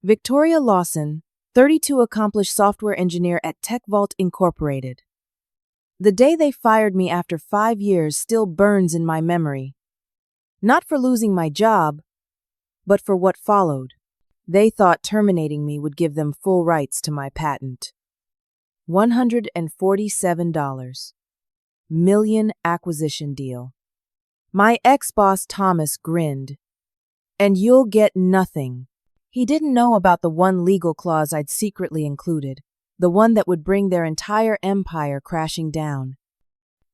Victoria Lawson, 32, accomplished software engineer at TechVault Incorporated. The day they fired me after 5 years still burns in my memory. Not for losing my job, but for what followed. They thought terminating me would give them full rights to my patent. $147 million acquisition deal. My ex-boss Thomas grinned. And you'll get nothing. He didn't know about the one legal clause I'd secretly included, the one that would bring their entire empire crashing down.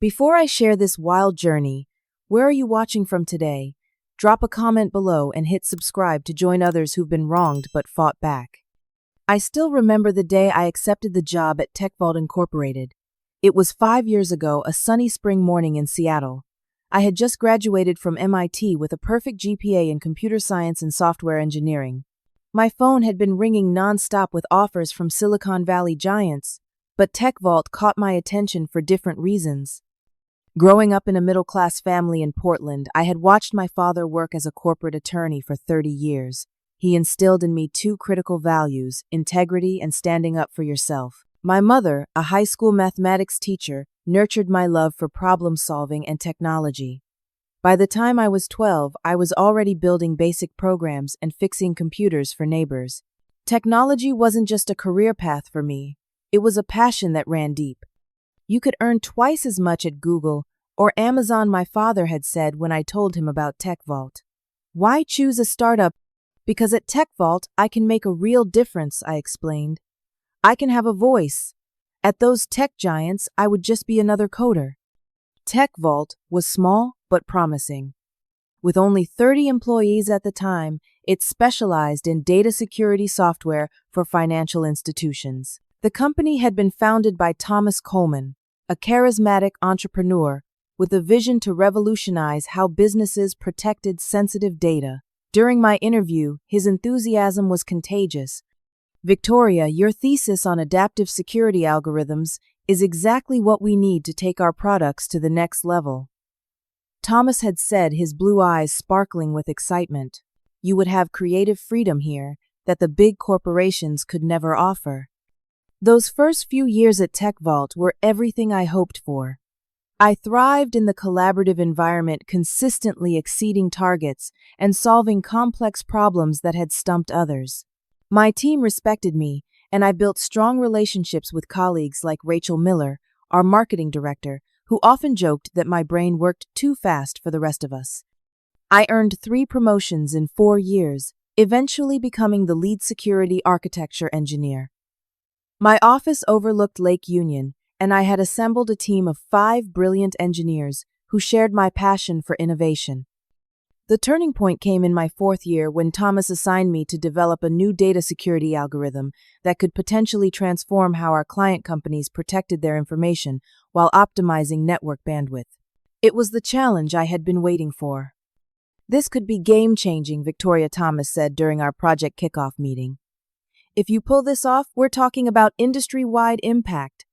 Before I share this wild journey, where are you watching from today? Drop a comment below and hit subscribe to join others who've been wronged but fought back. I still remember the day I accepted the job at TechVault Incorporated. It was 5 years ago, a sunny spring morning in Seattle. I had just graduated from MIT with a perfect GPA in computer science and software engineering. My phone had been ringing nonstop with offers from Silicon Valley giants, but TechVault caught my attention for different reasons. Growing up in a middle-class family in Portland, I had watched my father work as a corporate attorney for 30 years. He instilled in me two critical values: integrity and standing up for yourself. My mother, a high school mathematics teacher, nurtured my love for problem-solving and technology. By the time I was 12, I was already building basic programs and fixing computers for neighbors. Technology wasn't just a career path for me, it was a passion that ran deep. You could earn twice as much at Google or Amazon, my father had said when I told him about TechVault. Why choose a startup? Because at TechVault, I can make a real difference, I explained. I can have a voice. At those tech giants, I would just be another coder. TechVault was small but promising. With only 30 employees at the time, it specialized in data security software for financial institutions. The company had been founded by Thomas Coleman, a charismatic entrepreneur with a vision to revolutionize how businesses protected sensitive data. During my interview, his enthusiasm was contagious. Victoria, your thesis on adaptive security algorithms is exactly what we need to take our products to the next level. Thomas had said, his blue eyes sparkling with excitement. You would have creative freedom here that the big corporations could never offer. Those first few years at TechVault were everything I hoped for. I thrived in the collaborative environment, consistently exceeding targets and solving complex problems that had stumped others. My team respected me, and I built strong relationships with colleagues like Rachel Miller, our marketing director, who often joked that my brain worked too fast for the rest of us. I earned 3 promotions in 4 years, eventually becoming the lead security architecture engineer. My office overlooked Lake Union, and I had assembled a team of 5 brilliant engineers who shared my passion for innovation. The turning point came in my 4th year when Thomas assigned me to develop a new data security algorithm that could potentially transform how our client companies protected their information while optimizing network bandwidth. It was the challenge I had been waiting for. This could be game-changing, Victoria Thomas said during our project kickoff meeting. If you pull this off, we're talking about industry-wide impact.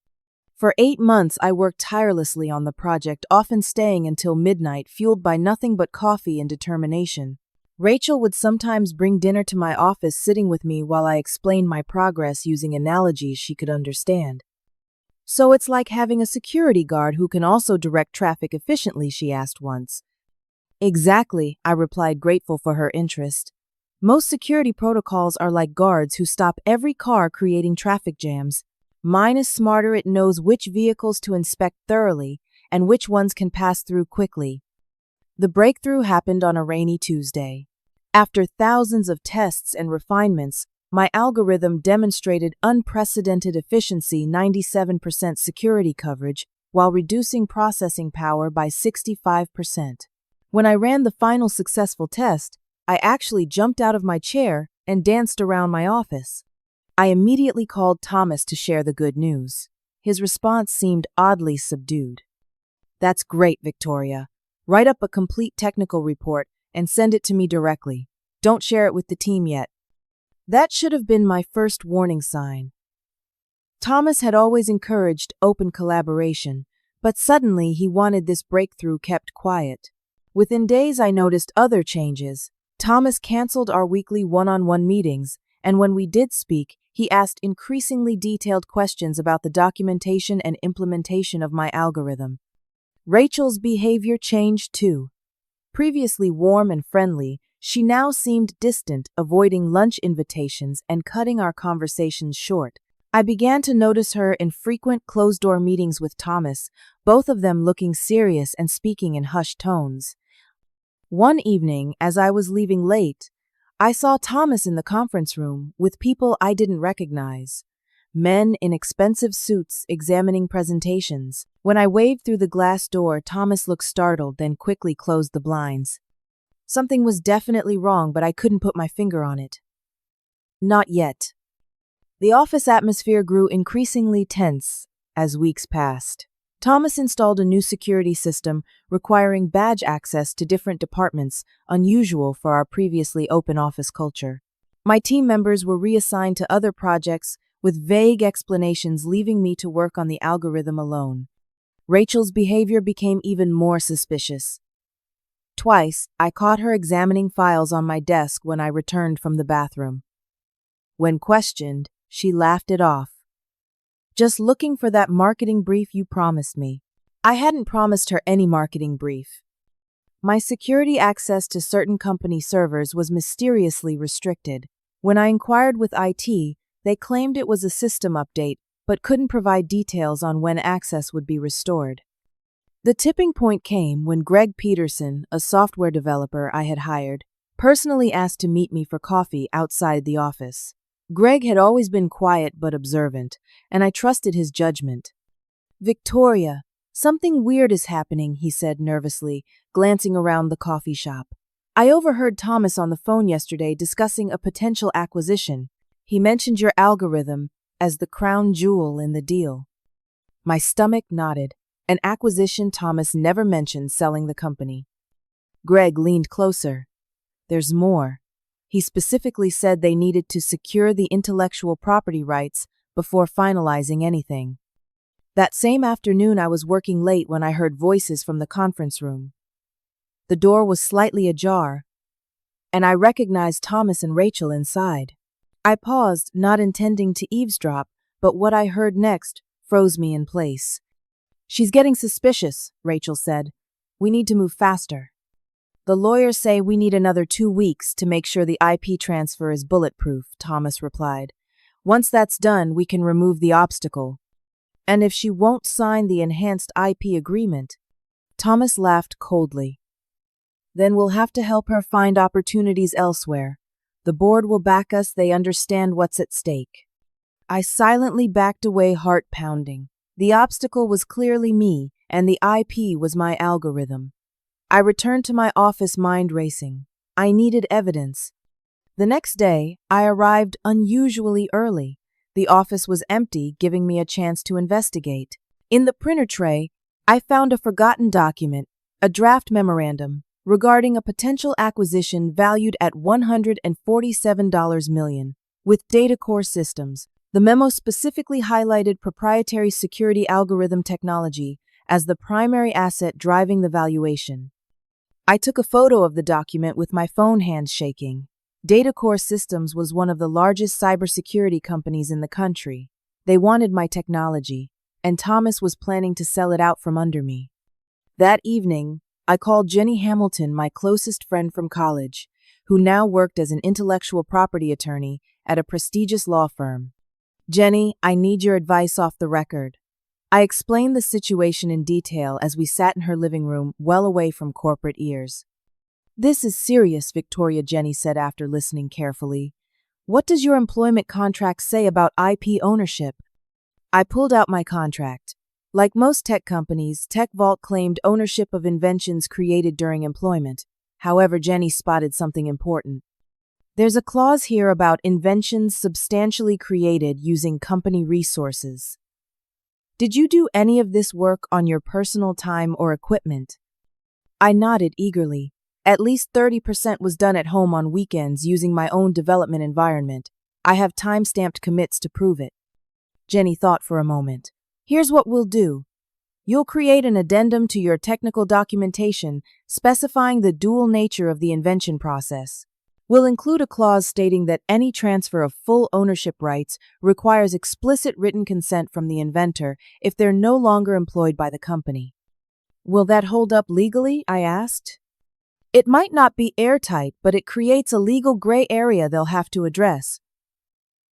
For 8 months, I worked tirelessly on the project, often staying until midnight, fueled by nothing but coffee and determination. Rachel would sometimes bring dinner to my office, sitting with me while I explained my progress using analogies she could understand. So it's like having a security guard who can also direct traffic efficiently, she asked once. Exactly, I replied, grateful for her interest. Most security protocols are like guards who stop every car creating traffic jams. Mine is smarter. It knows which vehicles to inspect thoroughly and which ones can pass through quickly. The breakthrough happened on a rainy Tuesday. After thousands of tests and refinements, my algorithm demonstrated unprecedented efficiency, 97% security coverage, while reducing processing power by 65%. When I ran the final successful test, I actually jumped out of my chair and danced around my office. I immediately called Thomas to share the good news. His response seemed oddly subdued. That's great, Victoria. Write up a complete technical report and send it to me directly. Don't share it with the team yet. That should have been my first warning sign. Thomas had always encouraged open collaboration, but suddenly he wanted this breakthrough kept quiet. Within days, I noticed other changes. Thomas canceled our weekly one-on-one meetings and when we did speak, he asked increasingly detailed questions about the documentation and implementation of my algorithm. Rachel's behavior changed too. Previously warm and friendly, she now seemed distant, avoiding lunch invitations and cutting our conversations short. I began to notice her in frequent closed-door meetings with Thomas, both of them looking serious and speaking in hushed tones. One evening, as I was leaving late, I saw Thomas in the conference room with people I didn't recognize. Men in expensive suits examining presentations. When I waved through the glass door, Thomas looked startled, then quickly closed the blinds. Something was definitely wrong, but I couldn't put my finger on it. Not yet. The office atmosphere grew increasingly tense as weeks passed. Thomas installed a new security system requiring badge access to different departments, unusual for our previously open office culture. My team members were reassigned to other projects with vague explanations, leaving me to work on the algorithm alone. Rachel's behavior became even more suspicious. Twice, I caught her examining files on my desk when I returned from the bathroom. When questioned, she laughed it off. Just looking for that marketing brief you promised me. I hadn't promised her any marketing brief. My security access to certain company servers was mysteriously restricted. When I inquired with IT, they claimed it was a system update, but couldn't provide details on when access would be restored. The tipping point came when Greg Peterson, a software developer I had hired, personally asked to meet me for coffee outside the office. Greg had always been quiet but observant, and I trusted his judgment. "Victoria, something weird is happening," he said nervously, glancing around the coffee shop. "I overheard Thomas on the phone yesterday discussing a potential acquisition. He mentioned your algorithm as the crown jewel in the deal." My stomach knotted. An acquisition Thomas never mentioned selling the company. Greg leaned closer. "There's more. He specifically said they needed to secure the intellectual property rights before finalizing anything." That same afternoon, I was working late when I heard voices from the conference room. The door was slightly ajar, and I recognized Thomas and Rachel inside. I paused, not intending to eavesdrop, but what I heard next froze me in place. "She's getting suspicious," Rachel said. "We need to move faster." "The lawyers say we need another 2 weeks to make sure the IP transfer is bulletproof," Thomas replied. "Once that's done, we can remove the obstacle." "And if she won't sign the enhanced IP agreement?" Thomas laughed coldly. "Then we'll have to help her find opportunities elsewhere. The board will back us, they understand what's at stake." I silently backed away, heart pounding. The obstacle was clearly me, and the IP was my algorithm. I returned to my office, mind racing. I needed evidence. The next day, I arrived unusually early. The office was empty, giving me a chance to investigate. In the printer tray, I found a forgotten document, a draft memorandum, regarding a potential acquisition valued at $147 million, with Data Core Systems. The memo specifically highlighted proprietary security algorithm technology as the primary asset driving the valuation. I took a photo of the document with my phone hands shaking. Data Core Systems was one of the largest cybersecurity companies in the country. They wanted my technology, and Thomas was planning to sell it out from under me. That evening, I called Jenny Hamilton, my closest friend from college, who now worked as an intellectual property attorney at a prestigious law firm. "Jenny, I need your advice off the record." I explained the situation in detail as we sat in her living room, well away from corporate ears. "This is serious, Victoria," Jenny said after listening carefully. "What does your employment contract say about IP ownership?" I pulled out my contract. Like most tech companies, TechVault claimed ownership of inventions created during employment. However, Jenny spotted something important. "There's a clause here about inventions substantially created using company resources. Did you do any of this work on your personal time or equipment?" I nodded eagerly. "At least 30% was done at home on weekends using my own development environment. I have time-stamped commits to prove it." Jenny thought for a moment. "Here's what we'll do. You'll create an addendum to your technical documentation specifying the dual nature of the invention process. We'll include a clause stating that any transfer of full ownership rights requires explicit written consent from the inventor if they're no longer employed by the company. Will that hold up legally? I asked. It might not be airtight, but it creates a legal gray area they'll have to address.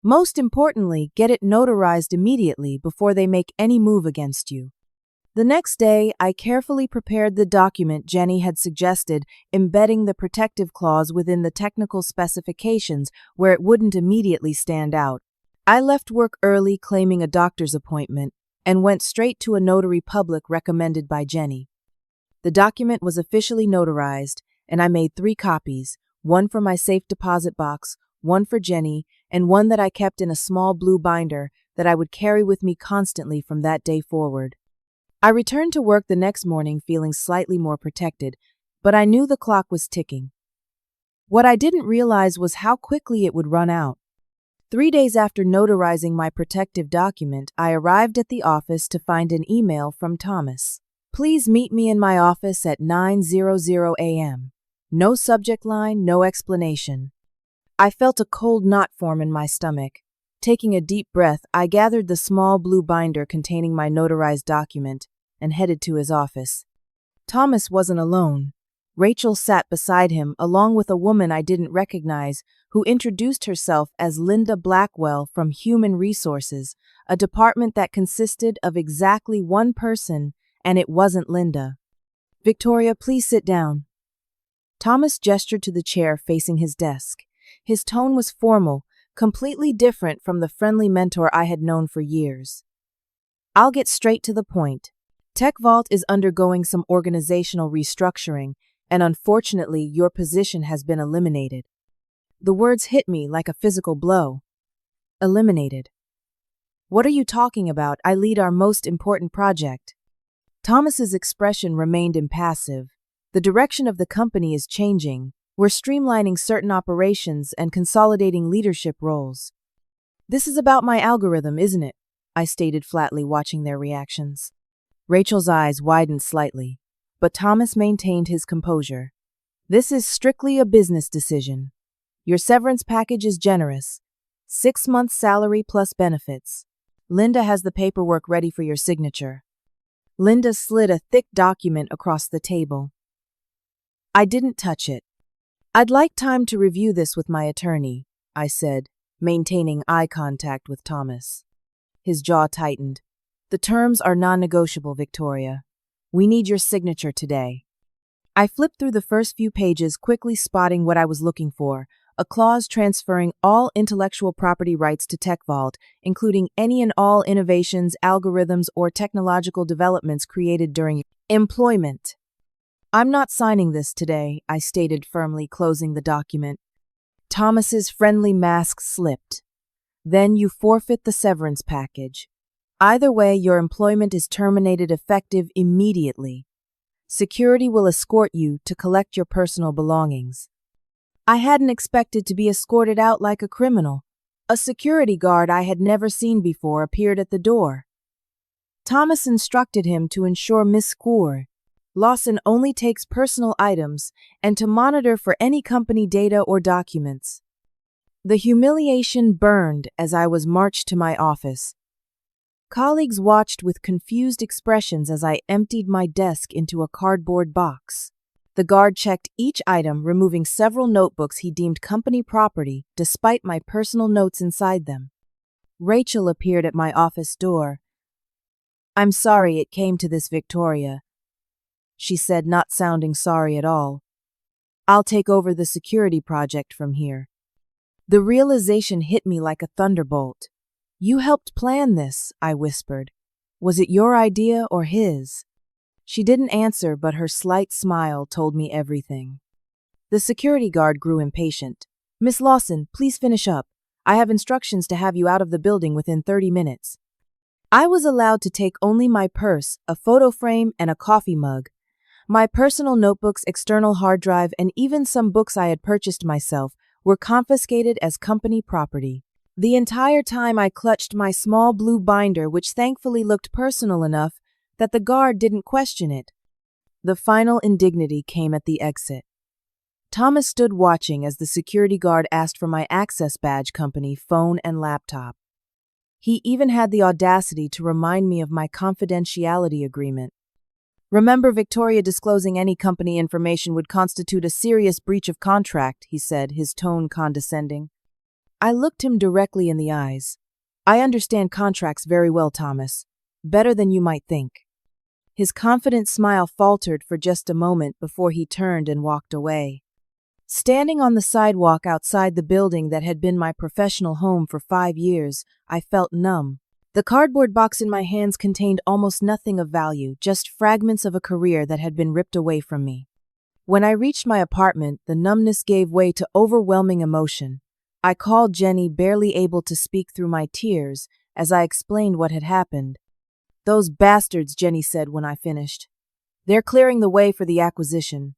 Most importantly, get it notarized immediately before they make any move against you. The next day, I carefully prepared the document Jenny had suggested, embedding the protective clause within the technical specifications where it wouldn't immediately stand out. I left work early claiming a doctor's appointment and went straight to a notary public recommended by Jenny. The document was officially notarized, and I made 3 copies, one for my safe deposit box, one for Jenny, and one that I kept in a small blue binder that I would carry with me constantly from that day forward. I returned to work the next morning feeling slightly more protected, but I knew the clock was ticking. What I didn't realize was how quickly it would run out. 3 days after notarizing my protective document, I arrived at the office to find an email from Thomas. Please meet me in my office at 9:00 a.m. No subject line, no explanation. I felt a cold knot form in my stomach. Taking a deep breath, I gathered the small blue binder containing my notarized document and headed to his office. Thomas wasn't alone. Rachel sat beside him, along with a woman I didn't recognize, who introduced herself as Linda Blackwell from Human Resources, a department that consisted of exactly one person, and it wasn't Linda. Victoria, please sit down. Thomas gestured to the chair facing his desk. His tone was formal, completely different from the friendly mentor I had known for years. I'll get straight to the point. TechVault is undergoing some organizational restructuring, and unfortunately, your position has been eliminated. The words hit me like a physical blow. Eliminated. What are you talking about? I lead our most important project. Thomas's expression remained impassive. The direction of the company is changing. We're streamlining certain operations and consolidating leadership roles. This is about my algorithm, isn't it? I stated flatly, watching their reactions. Rachel's eyes widened slightly, but Thomas maintained his composure. This is strictly a business decision. Your severance package is generous. 6 months' salary plus benefits. Linda has the paperwork ready for your signature. Linda slid a thick document across the table. I didn't touch it. I'd like time to review this with my attorney, I said, maintaining eye contact with Thomas. His jaw tightened. The terms are non-negotiable, Victoria. We need your signature today. I flipped through the first few pages, quickly spotting what I was looking for, a clause transferring all intellectual property rights to TechVault, including any and all innovations, algorithms, or technological developments created during employment. I'm not signing this today, I stated firmly, closing the document. Thomas's friendly mask slipped. Then you forfeit the severance package. Either way, your employment is terminated effective immediately. Security will escort you to collect your personal belongings. I hadn't expected to be escorted out like a criminal. A security guard I had never seen before appeared at the door. Thomas instructed him to ensure Miss Score Lawson only takes personal items and to monitor for any company data or documents. The humiliation burned as I was marched to my office. Colleagues watched with confused expressions as I emptied my desk into a cardboard box. The guard checked each item, removing several notebooks he deemed company property, despite my personal notes inside them. Rachel appeared at my office door. I'm sorry it came to this, Victoria, she said, not sounding sorry at all. I'll take over the security project from here. The realization hit me like a thunderbolt. You helped plan this, I whispered. Was it your idea or his? She didn't answer, but her slight smile told me everything. The security guard grew impatient. Miss Lawson, please finish up. I have instructions to have you out of the building within 30 minutes. I was allowed to take only my purse, a photo frame, and a coffee mug. My personal notebooks, external hard drive, and even some books I had purchased myself were confiscated as company property. The entire time I clutched my small blue binder, which thankfully looked personal enough that the guard didn't question it. The final indignity came at the exit. Thomas stood watching as the security guard asked for my access badge company, phone, and laptop. He even had the audacity to remind me of my confidentiality agreement. "Remember, Victoria, disclosing any company information would constitute a serious breach of contract," he said, his tone condescending. I looked him directly in the eyes. "I understand contracts very well, Thomas. Better than you might think." His confident smile faltered for just a moment before he turned and walked away. Standing on the sidewalk outside the building that had been my professional home for 5 years, I felt numb. The cardboard box in my hands contained almost nothing of value, just fragments of a career that had been ripped away from me. When I reached my apartment, the numbness gave way to overwhelming emotion. I called Jenny, barely able to speak through my tears, as I explained what had happened. "Those bastards," Jenny said when I finished. "They're clearing the way for the acquisition.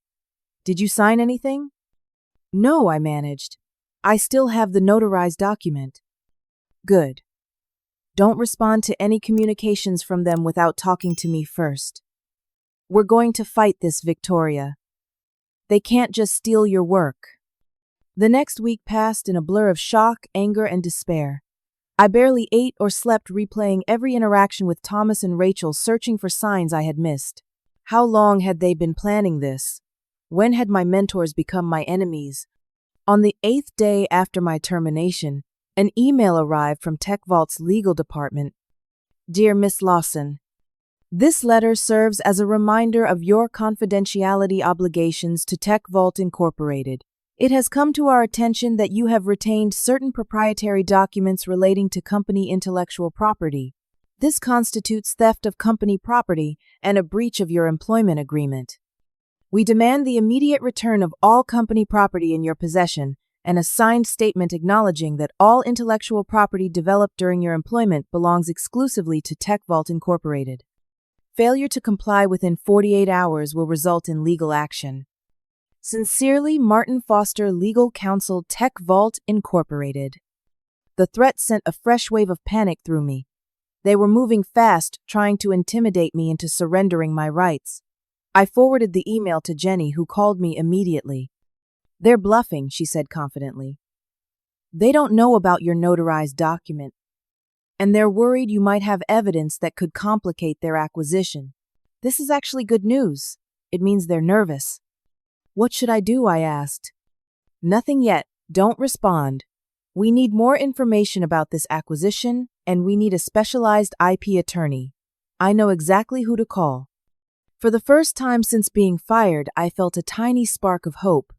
Did you sign anything?" "No," I managed. "I still have the notarized document." "Good. Don't respond to any communications from them without talking to me first. We're going to fight this, Victoria. They can't just steal your work." The next week passed in a blur of shock, anger, and despair. I barely ate or slept, replaying every interaction with Thomas and Rachel, searching for signs I had missed. How long had they been planning this? When had my mentors become my enemies? On the 8th day after my termination, an email arrived from TechVault's legal department. "Dear Miss Lawson, this letter serves as a reminder of your confidentiality obligations to TechVault Incorporated. It has come to our attention that you have retained certain proprietary documents relating to company intellectual property. This constitutes theft of company property and a breach of your employment agreement. We demand the immediate return of all company property in your possession and a signed statement acknowledging that all intellectual property developed during your employment belongs exclusively to TechVault Incorporated. Failure to comply within 48 hours will result in legal action. Sincerely, Martin Foster, Legal Counsel, TechVault Incorporated." The threat sent a fresh wave of panic through me. They were moving fast, trying to intimidate me into surrendering my rights. I forwarded the email to Jenny, who called me immediately. "They're bluffing," she said confidently. "They don't know about your notarized document, and they're worried you might have evidence that could complicate their acquisition. This is actually good news. It means they're nervous." "What should I do?" I asked. "Nothing yet. Don't respond. We need more information about this acquisition, and we need a specialized IP attorney. I know exactly who to call." For the first time since being fired, I felt a tiny spark of hope.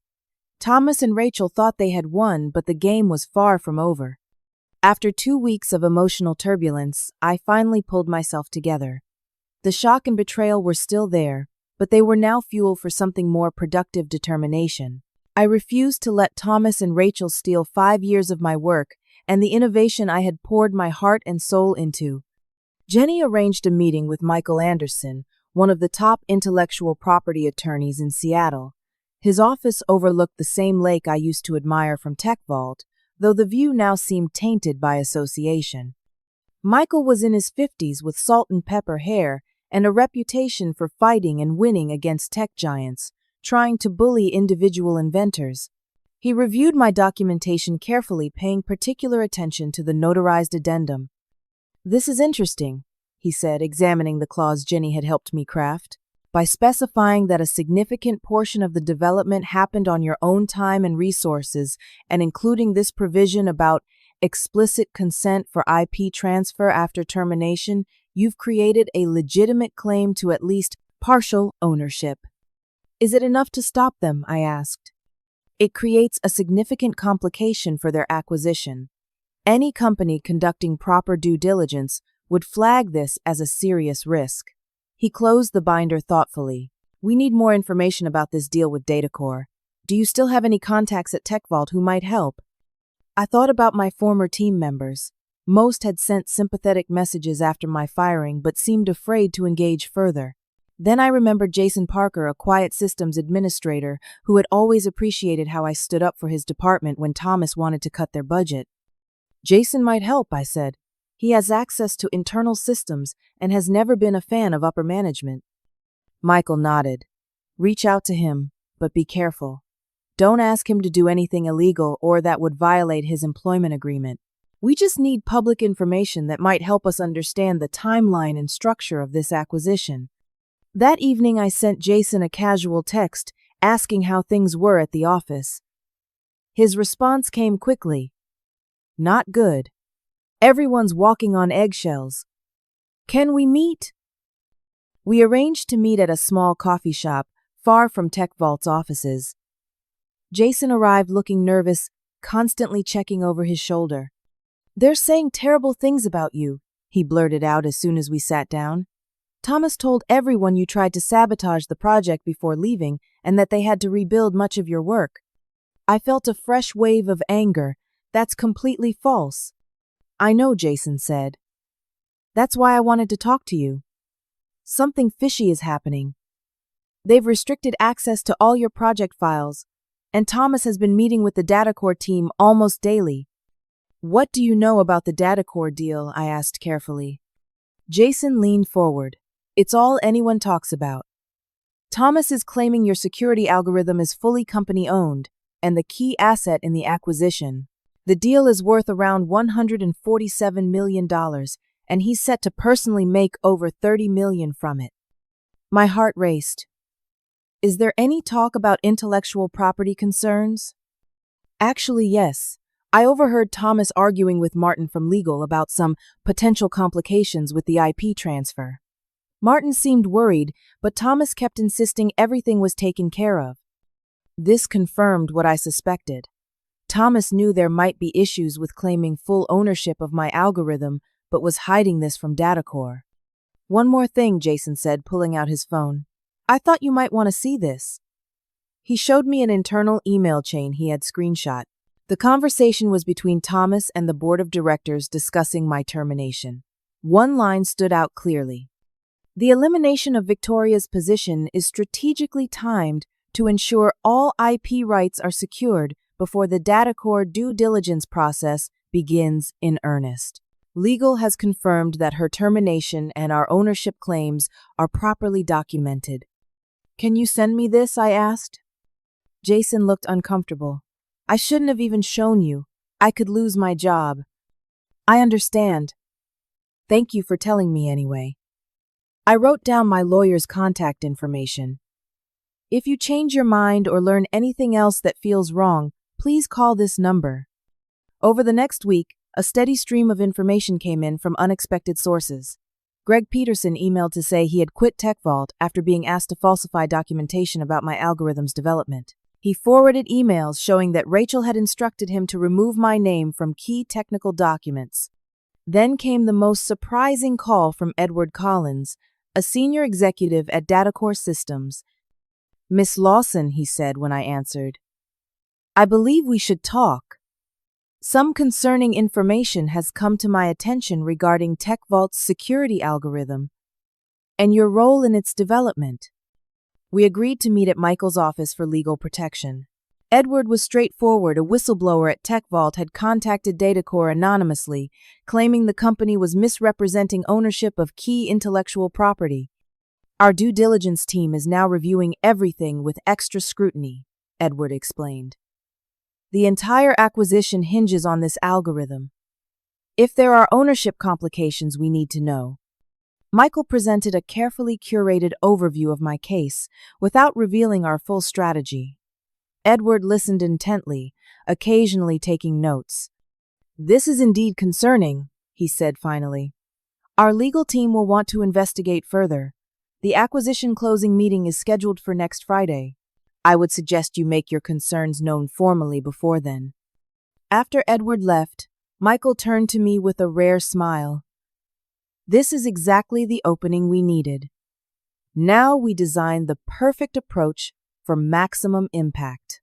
Thomas and Rachel thought they had won, but the game was far from over. After 2 weeks of emotional turbulence, I finally pulled myself together. The shock and betrayal were still there, but they were now fuel for something more productive: determination. I refused to let Thomas and Rachel steal 5 years of my work and the innovation I had poured my heart and soul into. Jenny arranged a meeting with Michael Anderson, one of the top intellectual property attorneys in Seattle. His office overlooked the same lake I used to admire from TechVault, though the view now seemed tainted by association. Michael was in his 50s with salt and pepper hair and a reputation for fighting and winning against tech giants, trying to bully individual inventors. He reviewed my documentation carefully, paying particular attention to the notarized addendum. "This is interesting," he said, examining the clause Jenny had helped me craft. "By specifying that a significant portion of the development happened on your own time and resources, and including this provision about explicit consent for IP transfer after termination, you've created a legitimate claim to at least partial ownership." "Is it enough to stop them?" I asked. "It creates a significant complication for their acquisition. Any company conducting proper due diligence would flag this as a serious risk." He closed the binder thoughtfully. "We need more information about this deal with DataCore. Do you still have any contacts at TechVault who might help?" I thought about my former team members. Most had sent sympathetic messages after my firing, but seemed afraid to engage further. Then I remembered Jason Parker, a quiet systems administrator who had always appreciated how I stood up for his department when Thomas wanted to cut their budget. "Jason might help," I said. "He has access to internal systems and has never been a fan of upper management." Michael nodded. "Reach out to him, but be careful. Don't ask him to do anything illegal or that would violate his employment agreement. We just need public information that might help us understand the timeline and structure of this acquisition. That evening, I sent Jason a casual text asking how things were at the office. His response came quickly. Not good. Everyone's walking on eggshells. Can we meet? We arranged to meet at a small coffee shop far from TechVault's offices. Jason arrived looking nervous, constantly checking over his shoulder. They're saying terrible things about you, he blurted out as soon as we sat down. Thomas told everyone you tried to sabotage the project before leaving and that they had to rebuild much of your work. I felt a fresh wave of anger. That's completely false. I know, Jason said. That's why I wanted to talk to you. Something fishy is happening. They've restricted access to all your project files, and Thomas has been meeting with the DataCore team almost daily. What do you know about the DataCore deal? I asked carefully. Jason leaned forward. It's all anyone talks about. Thomas is claiming your security algorithm is fully company-owned and the key asset in the acquisition. The deal is worth around $147 million, and he's set to personally make over $30 million from it. My heart raced. Is there any talk about intellectual property concerns? Actually, yes. I overheard Thomas arguing with Martin from legal about some potential complications with the IP transfer. Martin seemed worried, but Thomas kept insisting everything was taken care of. This confirmed what I suspected. Thomas knew there might be issues with claiming full ownership of my algorithm, but was hiding this from DataCore. One more thing, Jason said, pulling out his phone. I thought you might want to see this. He showed me an internal email chain he had screenshot. The conversation was between Thomas and the board of directors discussing my termination. One line stood out clearly. The elimination of Victoria's position is strategically timed to ensure all IP rights are secured before the DataCore due diligence process begins in earnest. Legal has confirmed that her termination and our ownership claims are properly documented. Can you send me this? I asked. Jason looked uncomfortable. I shouldn't have even shown you. I could lose my job. I understand. Thank you for telling me anyway. I wrote down my lawyer's contact information. If you change your mind or learn anything else that feels wrong, please call this number. Over the next week, a steady stream of information came in from unexpected sources. Greg Peterson emailed to say he had quit TechVault after being asked to falsify documentation about my algorithm's development. He forwarded emails showing that Rachel had instructed him to remove my name from key technical documents. Then came the most surprising call from Edward Collins, a senior executive at DataCore Systems. Miss Lawson, he said when I answered. I believe we should talk. Some concerning information has come to my attention regarding TechVault's security algorithm and your role in its development. We agreed to meet at Michael's office for legal protection. Edward was straightforward. A whistleblower at TechVault had contacted DataCore anonymously, claiming the company was misrepresenting ownership of key intellectual property. Our due diligence team is now reviewing everything with extra scrutiny, Edward explained. The entire acquisition hinges on this algorithm. If there are ownership complications, we need to know. Michael presented a carefully curated overview of my case without revealing our full strategy. Edward listened intently, occasionally taking notes. This is indeed concerning, he said finally. Our legal team will want to investigate further. The acquisition closing meeting is scheduled for next Friday. I would suggest you make your concerns known formally before then. After Edward left, Michael turned to me with a rare smile. This is exactly the opening we needed. Now we designed the perfect approach for maximum impact.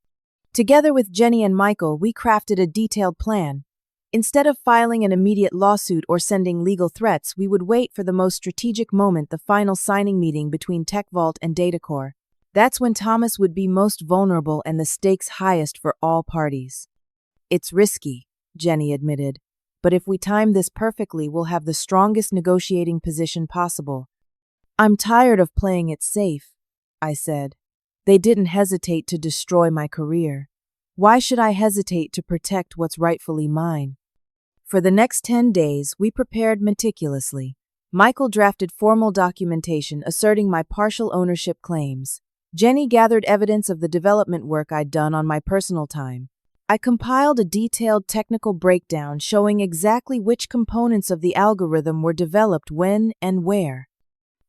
Together with Jenny and Michael, we crafted a detailed plan. Instead of filing an immediate lawsuit or sending legal threats, we would wait for the most strategic moment, the final signing meeting between TechVault and DataCore. That's when Thomas would be most vulnerable and the stakes highest for all parties. It's risky, Jenny admitted, but if we time this perfectly, we'll have the strongest negotiating position possible. I'm tired of playing it safe, I said. They didn't hesitate to destroy my career. Why should I hesitate to protect what's rightfully mine? For the next 10 days, we prepared meticulously. Michael drafted formal documentation asserting my partial ownership claims. Jenny gathered evidence of the development work I'd done on my personal time. I compiled a detailed technical breakdown showing exactly which components of the algorithm were developed when and where.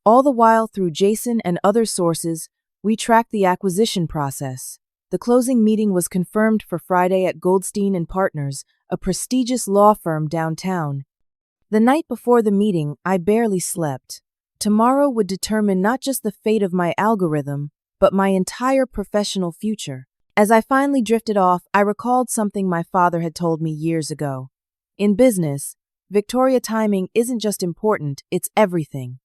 All the while, through Jason and other sources, we tracked the acquisition process. The closing meeting was confirmed for Friday at Goldstein & Partners, a prestigious law firm downtown. The night before the meeting, I barely slept. Tomorrow would determine not just the fate of my algorithm, but my entire professional future. As I finally drifted off, I recalled something my father had told me years ago. In business, Victoria, timing isn't just important, it's everything.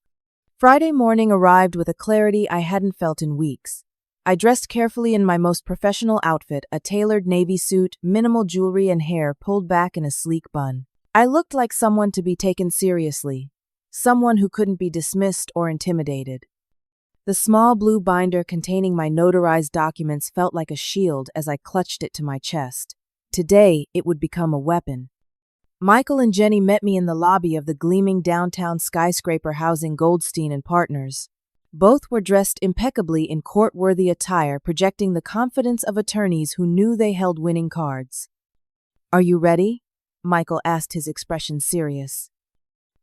Friday morning arrived with a clarity I hadn't felt in weeks. I dressed carefully in my most professional outfit, a tailored navy suit, minimal jewelry and hair pulled back in a sleek bun. I looked like someone to be taken seriously, someone who couldn't be dismissed or intimidated. The small blue binder containing my notarized documents felt like a shield as I clutched it to my chest. Today, it would become a weapon. Michael and Jenny met me in the lobby of the gleaming downtown skyscraper housing Goldstein & Partners. Both were dressed impeccably in court-worthy attire, projecting the confidence of attorneys who knew they held winning cards. "Are you ready?" Michael asked, his expression serious.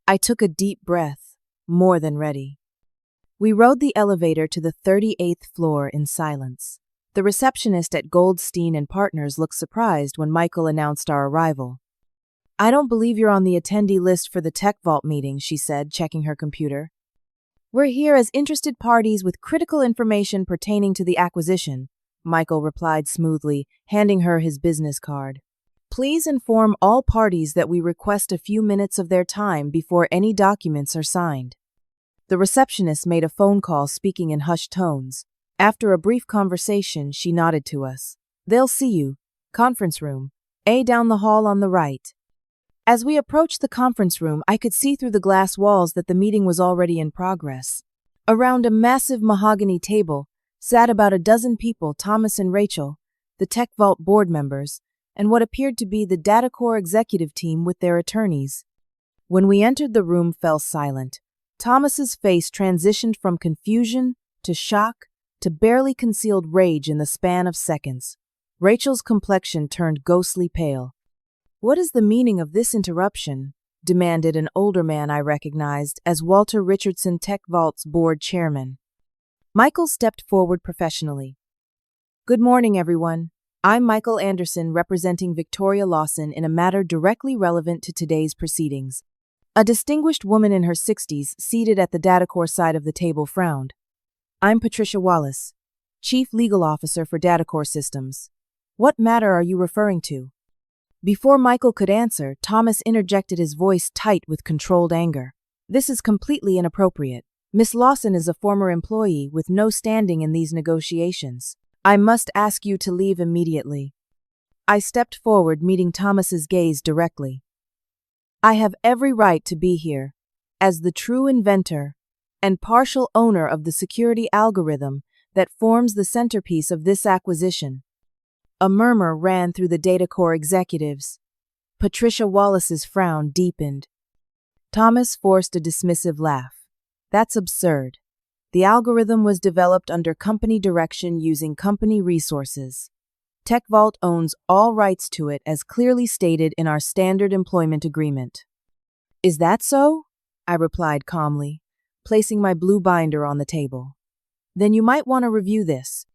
I took a deep breath, more than ready. We rode the elevator to the 38th floor in silence. The receptionist at Goldstein & Partners looked surprised when Michael announced our arrival. "I don't believe you're on the attendee list for the Tech Vault meeting," she said, checking her computer. "We're here as interested parties with critical information pertaining to the acquisition," Michael replied smoothly, handing her his business card. "Please inform all parties that we request a few minutes of their time before any documents are signed." The receptionist made a phone call, speaking in hushed tones. After a brief conversation, she nodded to us. "They'll see you. Conference room. A down the hall on the right." As we approached the conference room, I could see through the glass walls that the meeting was already in progress. Around a massive mahogany table sat about a dozen people: Thomas and Rachel, the Tech Vault board members, and what appeared to be the DataCore executive team with their attorneys. When we entered, the room fell silent. Thomas's face transitioned from confusion to shock to barely concealed rage in the span of seconds. Rachel's complexion turned ghostly pale. "What is the meaning of this interruption?" demanded an older man I recognized as Walter Richardson, Tech Vault's board chairman. Michael stepped forward professionally. "Good morning, everyone. I'm Michael Anderson, representing Victoria Lawson in a matter directly relevant to today's proceedings." A distinguished woman in her 60s, seated at the DataCore side of the table, frowned. "I'm Patricia Wallace, Chief Legal Officer for DataCore Systems. What matter are you referring to?" Before Michael could answer, Thomas interjected, his voice tight with controlled anger. "This is completely inappropriate. Miss Lawson is a former employee with no standing in these negotiations. I must ask you to leave immediately." I stepped forward, meeting Thomas's gaze directly. "I have every right to be here, as the true inventor and partial owner of the security algorithm that forms the centerpiece of this acquisition." A murmur ran through the DataCore executives. Patricia Wallace's frown deepened. Thomas forced a dismissive laugh. "That's absurd. The algorithm was developed under company direction using company resources. Tech Vault owns all rights to it as clearly stated in our standard employment agreement." "Is that so?" I replied calmly, placing my blue binder on the table. "Then you might want to review this."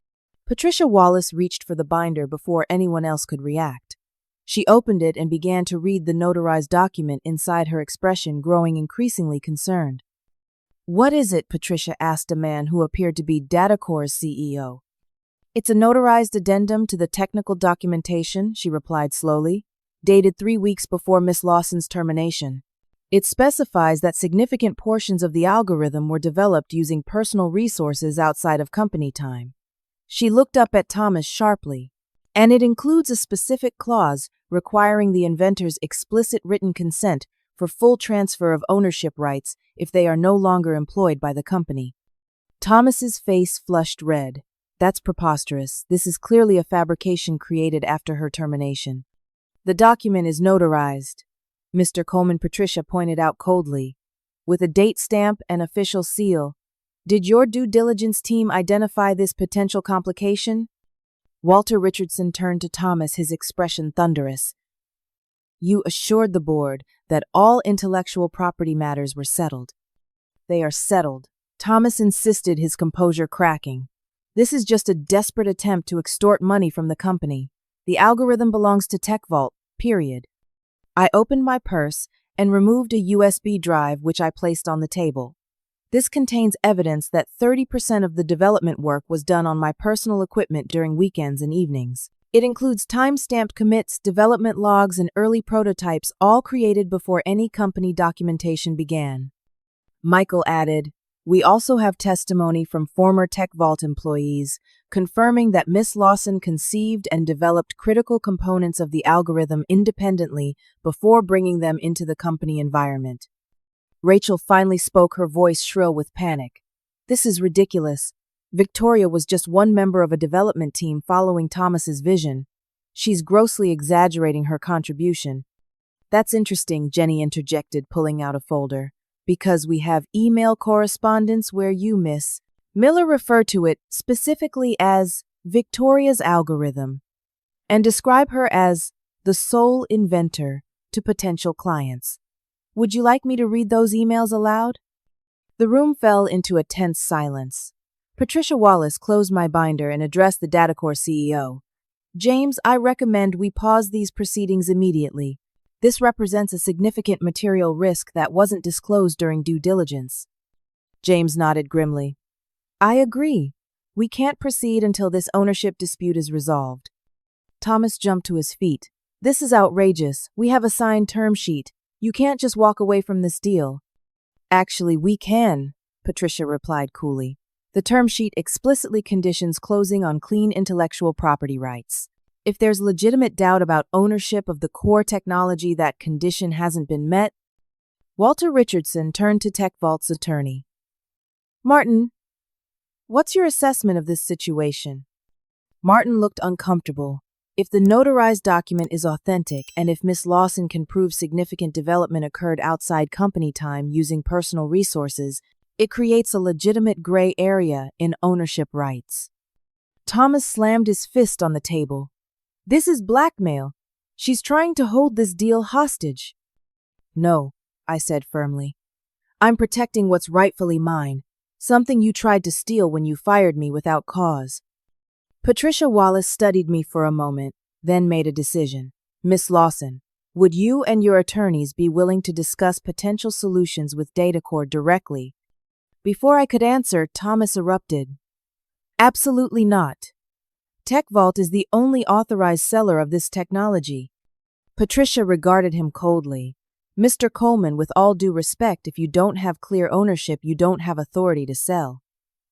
Patricia Wallace reached for the binder before anyone else could react. She opened it and began to read the notarized document, inside her expression growing increasingly concerned. "What is it?" Patricia asked a man who appeared to be DataCore's CEO. "It's a notarized addendum to the technical documentation," she replied slowly, "dated 3 weeks before Miss Lawson's termination. It specifies that significant portions of the algorithm were developed using personal resources outside of company time." She looked up at Thomas sharply. "And it includes a specific clause requiring the inventor's explicit written consent for full transfer of ownership rights if they are no longer employed by the company." Thomas's face flushed red. That's preposterous. This is clearly a fabrication created after her termination. The document is notarized, Mr. Coleman Patricia pointed out coldly, with a date stamp and official seal. Did your due diligence team identify this potential complication? Walter Richardson turned to Thomas, his expression thunderous. You assured the board that all intellectual property matters were settled. They are settled. Thomas insisted, his composure cracking. This is just a desperate attempt to extort money from the company. The algorithm belongs to TechVault, period. I opened my purse and removed a USB drive which I placed on the table. This contains evidence that 30% of the development work was done on my personal equipment during weekends and evenings. It includes time-stamped commits, development logs, and early prototypes, all created before any company documentation began. Michael added, we also have testimony from former TechVault employees confirming that Ms. Lawson conceived and developed critical components of the algorithm independently before bringing them into the company environment. Rachel finally spoke, her voice shrill with panic. This is ridiculous. Victoria was just one member of a development team following Thomas's vision. She's grossly exaggerating her contribution. That's interesting, Jenny interjected, pulling out a folder. Because we have email correspondence where you, Miss Miller, refer to it specifically as Victoria's algorithm and describe her as the sole inventor to potential clients. Would you like me to read those emails aloud? The room fell into a tense silence. Patricia Wallace closed my binder and addressed the DataCore CEO. James, I recommend we pause these proceedings immediately. This represents a significant material risk that wasn't disclosed during due diligence. James nodded grimly. I agree. We can't proceed until this ownership dispute is resolved. Thomas jumped to his feet. This is outrageous. We have a signed term sheet. You can't just walk away from this deal. Actually, we can, Patricia replied coolly. The term sheet explicitly conditions closing on clean intellectual property rights. If there's legitimate doubt about ownership of the core technology, that condition hasn't been met. Walter Richardson turned to TechVault's attorney. Martin, what's your assessment of this situation? Martin looked uncomfortable. If the notarized document is authentic and if Miss Lawson can prove significant development occurred outside company time using personal resources, it creates a legitimate gray area in ownership rights. Thomas slammed his fist on the table. This is blackmail. She's trying to hold this deal hostage. No, I said firmly. I'm protecting what's rightfully mine, something you tried to steal when you fired me without cause. Patricia Wallace studied me for a moment, then made a decision. Miss Lawson, would you and your attorneys be willing to discuss potential solutions with DataCore directly? Before I could answer, Thomas erupted. Absolutely not. TechVault is the only authorized seller of this technology. Patricia regarded him coldly. Mr. Coleman, with all due respect, if you don't have clear ownership, you don't have authority to sell.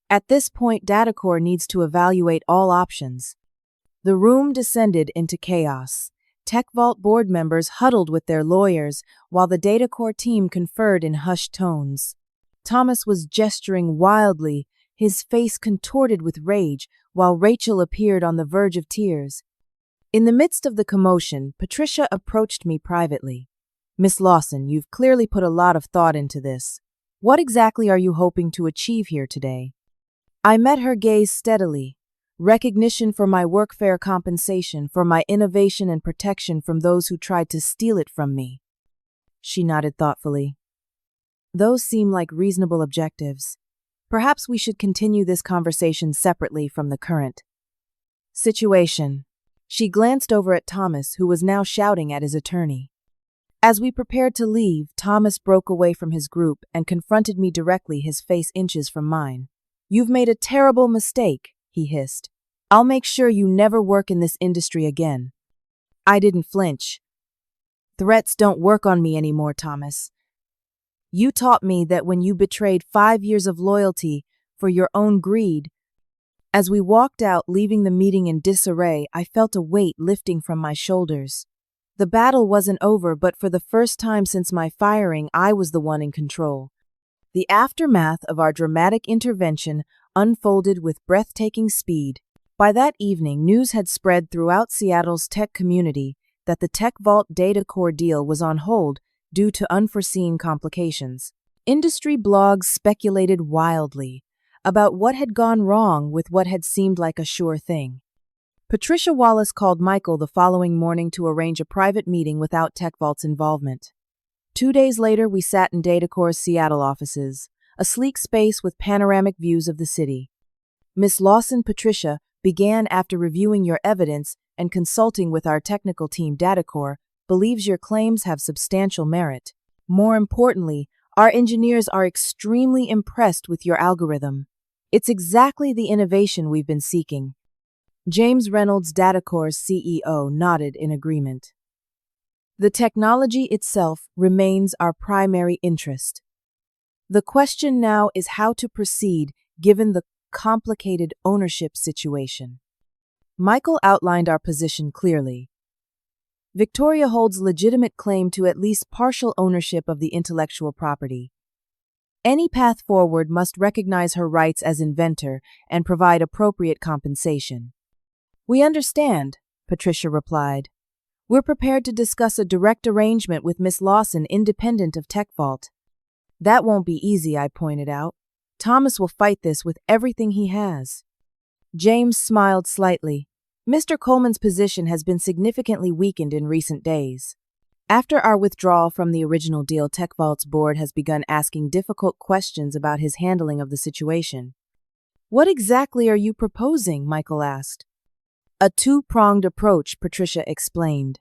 At this point, DataCore needs to evaluate all options. The room descended into chaos. TechVault board members huddled with their lawyers, while the DataCore team conferred in hushed tones. Thomas was gesturing wildly, his face contorted with rage, while Rachel appeared on the verge of tears. In the midst of the commotion, Patricia approached me privately. Miss Lawson, you've clearly put a lot of thought into this. What exactly are you hoping to achieve here today? I met her gaze steadily. Recognition for my work, fair compensation for my innovation, and protection from those who tried to steal it from me. She nodded thoughtfully. Those seem like reasonable objectives. Perhaps we should continue this conversation separately from the current situation. She glanced over at Thomas, who was now shouting at his attorney. As we prepared to leave, Thomas broke away from his group and confronted me directly, his face inches from mine. You've made a terrible mistake, he hissed. I'll make sure you never work in this industry again. I didn't flinch. Threats don't work on me anymore, Thomas. You taught me that when you betrayed 5 years of loyalty for your own greed. As we walked out, leaving the meeting in disarray, I felt a weight lifting from my shoulders. The battle wasn't over, but for the first time since my firing, I was the one in control. The aftermath of our dramatic intervention unfolded with breathtaking speed. By that evening, news had spread throughout Seattle's tech community that the Tech Vault data core deal was on hold due to unforeseen complications. Industry blogs speculated wildly about what had gone wrong with what had seemed like a sure thing. Patricia Wallace called Michael the following morning to arrange a private meeting without Tech Vault's involvement. 2 days later, we sat in Datacore's Seattle offices, a sleek space with panoramic views of the city. Miss Lawson, Patricia began after reviewing your evidence and consulting with our technical team. Datacore believes your claims have substantial merit. More importantly, our engineers are extremely impressed with your algorithm. It's exactly the innovation we've been seeking. James Reynolds, Datacore's CEO, nodded in agreement. The technology itself remains our primary interest. The question now is how to proceed given the complicated ownership situation. Michael outlined our position clearly. Victoria holds legitimate claim to at least partial ownership of the intellectual property. Any path forward must recognize her rights as inventor and provide appropriate compensation. We understand, Patricia replied. We're prepared to discuss a direct arrangement with Miss Lawson independent of Tech Vault. That won't be easy, I pointed out. Thomas will fight this with everything he has. James smiled slightly. Mr. Coleman's position has been significantly weakened in recent days. After our withdrawal from the original deal, Tech Vault's board has begun asking difficult questions about his handling of the situation. What exactly are you proposing? Michael asked. A two-pronged approach, Patricia explained.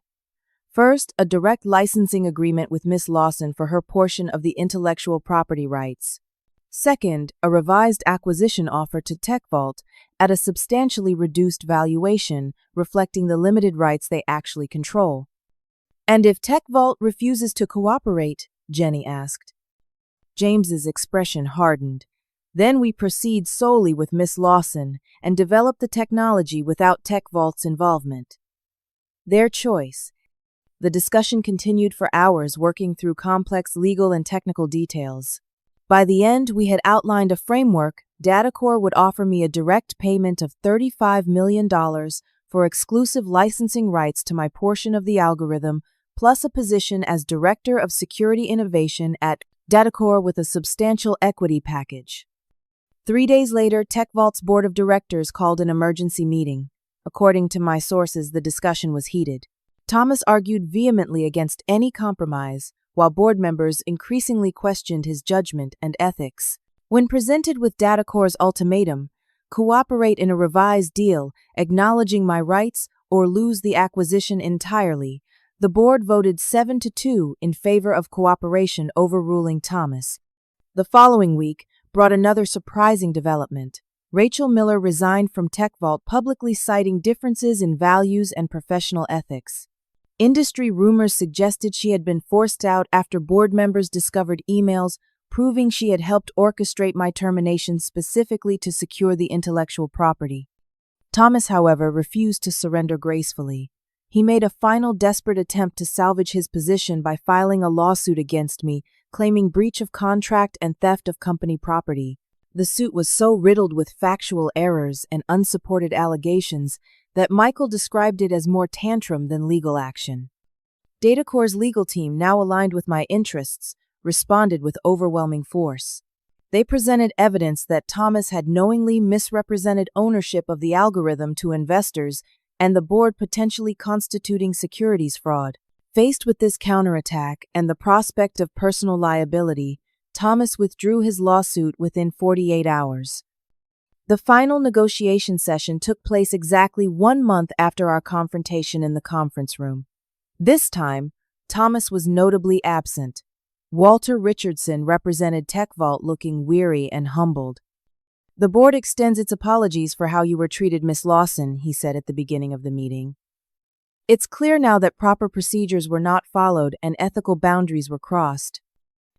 First, a direct licensing agreement with Miss Lawson for her portion of the intellectual property rights. Second, a revised acquisition offer to Tech Vault at a substantially reduced valuation, reflecting the limited rights they actually control. And if Tech Vault refuses to cooperate? Jenny asked. James's expression hardened. Then we proceed solely with Miss Lawson and develop the technology without Tech Vault's involvement. Their choice. The discussion continued for hours, working through complex legal and technical details. By the end, we had outlined a framework. Datacore would offer me a direct payment of $35 million for exclusive licensing rights to my portion of the algorithm, plus a position as Director of Security Innovation at Datacore with a substantial equity package. 3 days later, Tech Vault's board of directors called an emergency meeting. According to my sources, the discussion was heated. Thomas argued vehemently against any compromise, while board members increasingly questioned his judgment and ethics. When presented with Datacore's ultimatum, cooperate in a revised deal, acknowledging my rights, or lose the acquisition entirely, the board voted 7-2 in favor of cooperation, overruling Thomas. The following week brought another surprising development. Rachel Miller resigned from Tech Vault, publicly citing differences in values and professional ethics. Industry rumors suggested she had been forced out after board members discovered emails proving she had helped orchestrate my termination specifically to secure the intellectual property. Thomas, however, refused to surrender gracefully. He made a final desperate attempt to salvage his position by filing a lawsuit against me, claiming breach of contract and theft of company property. The suit was so riddled with factual errors and unsupported allegations that Michael described it as more tantrum than legal action. Datacore's legal team, now aligned with my interests, responded with overwhelming force. They presented evidence that Thomas had knowingly misrepresented ownership of the algorithm to investors and the board, potentially constituting securities fraud. Faced with this counterattack and the prospect of personal liability, Thomas withdrew his lawsuit within 48 hours. The final negotiation session took place exactly 1 month after our confrontation in the conference room. This time, Thomas was notably absent. Walter Richardson represented Tech Vault, looking weary and humbled. The board extends its apologies for how you were treated, Miss Lawson, he said at the beginning of the meeting. It's clear now that proper procedures were not followed and ethical boundaries were crossed.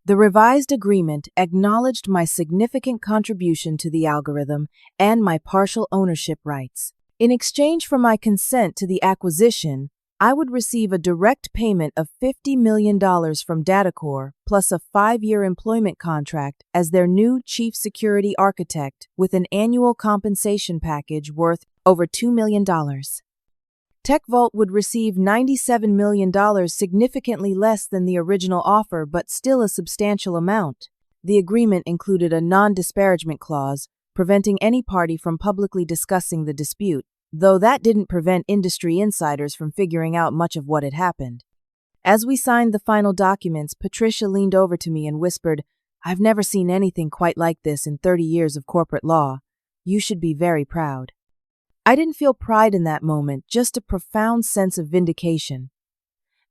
The revised agreement acknowledged my significant contribution to the algorithm and my partial ownership rights. In exchange for my consent to the acquisition, I would receive a direct payment of $50 million from Datacorp plus a 5-year employment contract as their new chief security architect with an annual compensation package worth over $2 million. TechVault would receive $97 million, significantly less than the original offer, but still a substantial amount. The agreement included a non-disparagement clause, preventing any party from publicly discussing the dispute, though that didn't prevent industry insiders from figuring out much of what had happened. As we signed the final documents, Patricia leaned over to me and whispered, "I've never seen anything quite like this in 30 years of corporate law. You should be very proud." I didn't feel pride in that moment, just a profound sense of vindication.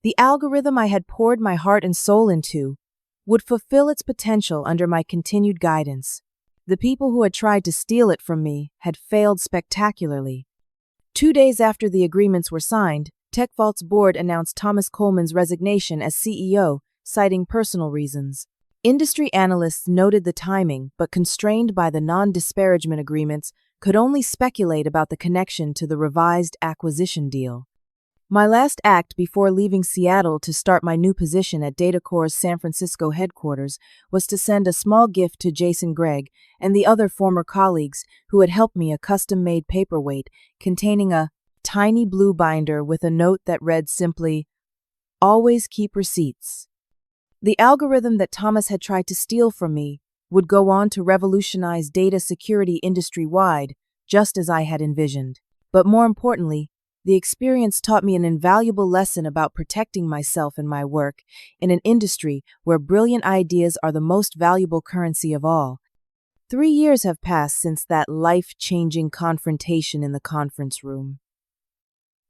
The algorithm I had poured my heart and soul into would fulfill its potential under my continued guidance. The people who had tried to steal it from me had failed spectacularly. 2 days after the agreements were signed, TechVault's board announced Thomas Coleman's resignation as CEO, citing personal reasons. Industry analysts noted the timing, but constrained by the non-disparagement agreements, could only speculate about the connection to the revised acquisition deal. My last act before leaving Seattle to start my new position at Datacorp's San Francisco headquarters was to send a small gift to Jason Gregg and the other former colleagues who had helped me, a custom-made paperweight containing a tiny blue binder with a note that read simply, "Always keep receipts." The algorithm that Thomas had tried to steal from me would go on to revolutionize data security industry-wide, just as I had envisioned. But more importantly, the experience taught me an invaluable lesson about protecting myself and my work in an industry where brilliant ideas are the most valuable currency of all. 3 years have passed since that life-changing confrontation in the conference room.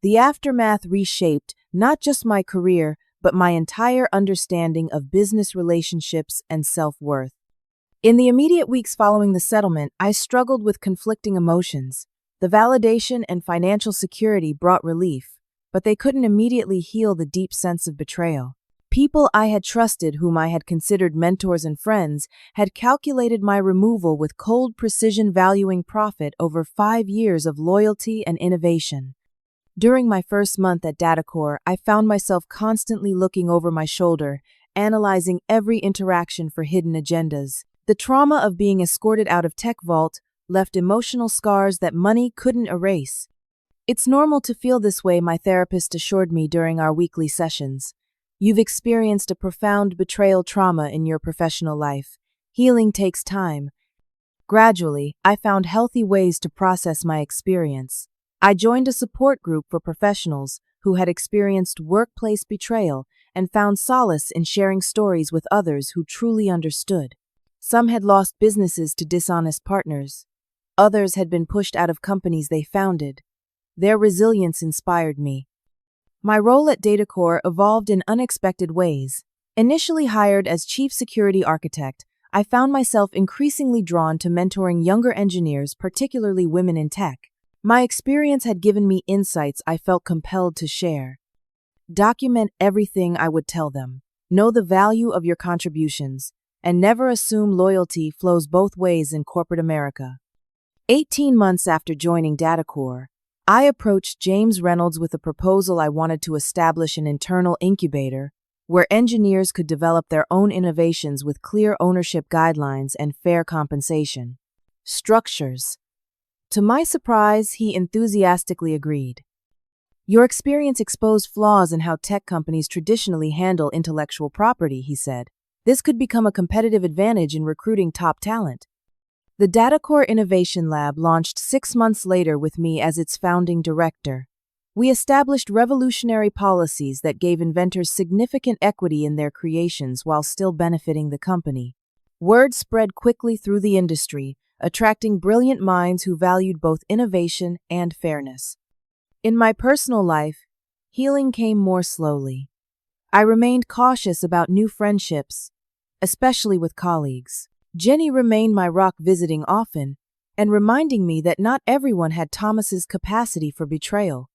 The aftermath reshaped not just my career, but my entire understanding of business relationships and self-worth. In the immediate weeks following the settlement, I struggled with conflicting emotions. The validation and financial security brought relief, but they couldn't immediately heal the deep sense of betrayal. People I had trusted, whom I had considered mentors and friends, had calculated my removal with cold precision, valuing profit over 5 years of loyalty and innovation. During my first month at Datacorp, I found myself constantly looking over my shoulder, analyzing every interaction for hidden agendas. The trauma of being escorted out of TechVault left emotional scars that money couldn't erase. "It's normal to feel this way," my therapist assured me during our weekly sessions. "You've experienced a profound betrayal trauma in your professional life. Healing takes time." Gradually, I found healthy ways to process my experience. I joined a support group for professionals who had experienced workplace betrayal and found solace in sharing stories with others who truly understood. Some had lost businesses to dishonest partners. Others had been pushed out of companies they founded. Their resilience inspired me. My role at Datacorp evolved in unexpected ways. Initially hired as chief security architect, I found myself increasingly drawn to mentoring younger engineers, particularly women in tech. My experience had given me insights I felt compelled to share. Document everything I would tell them. Know the value of your contributions, and never assume loyalty flows both ways in corporate America. 18 months after joining Datacorp, I approached James Reynolds with a proposal. I wanted to establish an internal incubator where engineers could develop their own innovations with clear ownership guidelines and fair compensation structures. To my surprise, he enthusiastically agreed. "Your experience exposed flaws in how tech companies traditionally handle intellectual property," he said. "This could become a competitive advantage in recruiting top talent." The Datacorp Innovation Lab launched 6 months later with me as its founding director. We established revolutionary policies that gave inventors significant equity in their creations while still benefiting the company. Word spread quickly through the industry, attracting brilliant minds who valued both innovation and fairness. In my personal life, healing came more slowly. I remained cautious about new friendships, especially with colleagues. Jenny remained my rock, visiting often and reminding me that not everyone had Thomas's capacity for betrayal.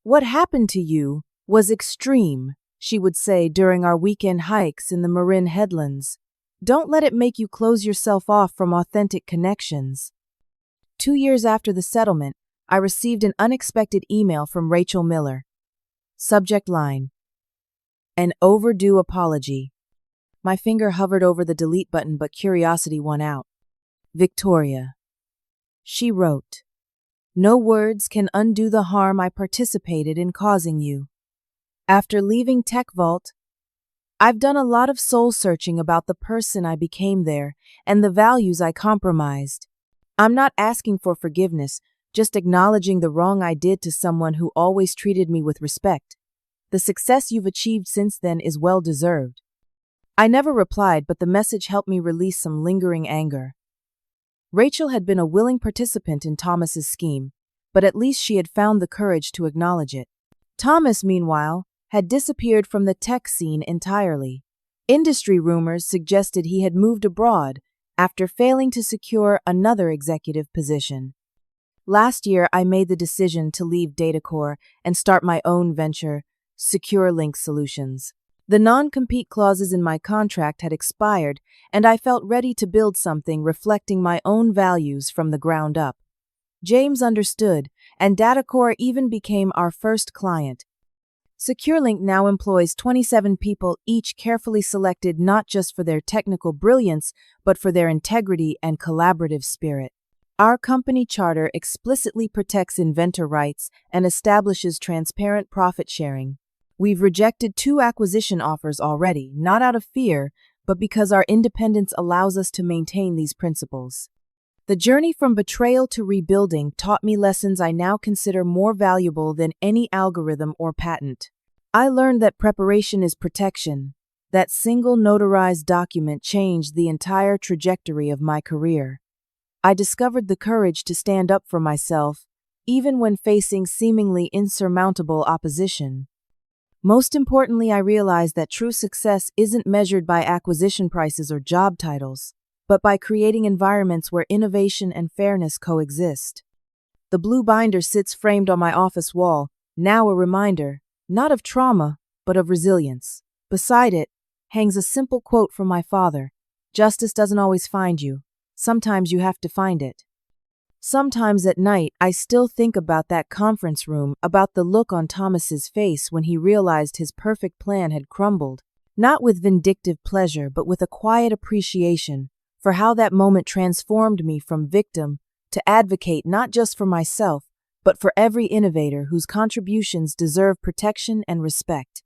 "What happened to you was extreme," she would say during our weekend hikes in the Marin Headlands. "Don't let it make you close yourself off from authentic connections." 2 years after the settlement, I received an unexpected email from Rachel Miller. Subject line: an overdue apology. My finger hovered over the delete button, but curiosity won out. Victoria. She wrote, "No words can undo the harm I participated in causing you. After leaving Tech Vault, I've done a lot of soul searching about the person I became there and the values I compromised. I'm not asking for forgiveness, just acknowledging the wrong I did to someone who always treated me with respect. The success you've achieved since then is well deserved." I never replied, but the message helped me release some lingering anger. Rachel had been a willing participant in Thomas's scheme, but at least she had found the courage to acknowledge it. Thomas, meanwhile, had disappeared from the tech scene entirely. Industry rumors suggested he had moved abroad after failing to secure another executive position. Last year, I made the decision to leave DataCore and start my own venture, Secure Link Solutions. The non-compete clauses in my contract had expired, and I felt ready to build something reflecting my own values from the ground up. James understood, and DataCore even became our first client. SecureLink now employs 27 people, each carefully selected not just for their technical brilliance, but for their integrity and collaborative spirit. Our company charter explicitly protects inventor rights and establishes transparent profit sharing. We've rejected 2 acquisition offers already, not out of fear, but because our independence allows us to maintain these principles. The journey from betrayal to rebuilding taught me lessons I now consider more valuable than any algorithm or patent. I learned that preparation is protection. That single notarized document changed the entire trajectory of my career. I discovered the courage to stand up for myself, even when facing seemingly insurmountable opposition. Most importantly, I realized that true success isn't measured by acquisition prices or job titles, but by creating environments where innovation and fairness coexist. The blue binder sits framed on my office wall, now a reminder, not of trauma, but of resilience. Beside it hangs a simple quote from my father: "Justice doesn't always find you. Sometimes you have to find it." Sometimes at night, I still think about that conference room, about the look on Thomas's face when he realized his perfect plan had crumbled, not with vindictive pleasure, but with a quiet appreciation for how that moment transformed me from victim to advocate not just for myself, but for every innovator whose contributions deserve protection and respect.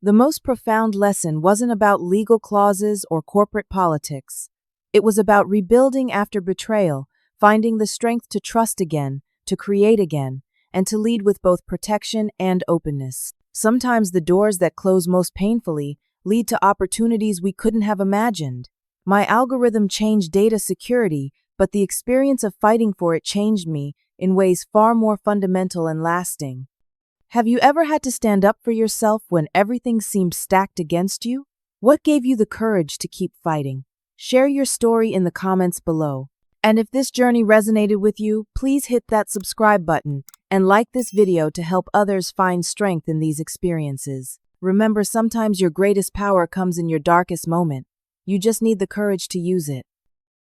The most profound lesson wasn't about legal clauses or corporate politics. It was about rebuilding after betrayal, finding the strength to trust again, to create again, and to lead with both protection and openness. Sometimes the doors that close most painfully lead to opportunities we couldn't have imagined. My algorithm changed data security, but the experience of fighting for it changed me in ways far more fundamental and lasting. Have you ever had to stand up for yourself when everything seemed stacked against you? What gave you the courage to keep fighting? Share your story in the comments below. And if this journey resonated with you, please hit that subscribe button and like this video to help others find strength in these experiences. Remember, sometimes your greatest power comes in your darkest moment. You just need the courage to use it.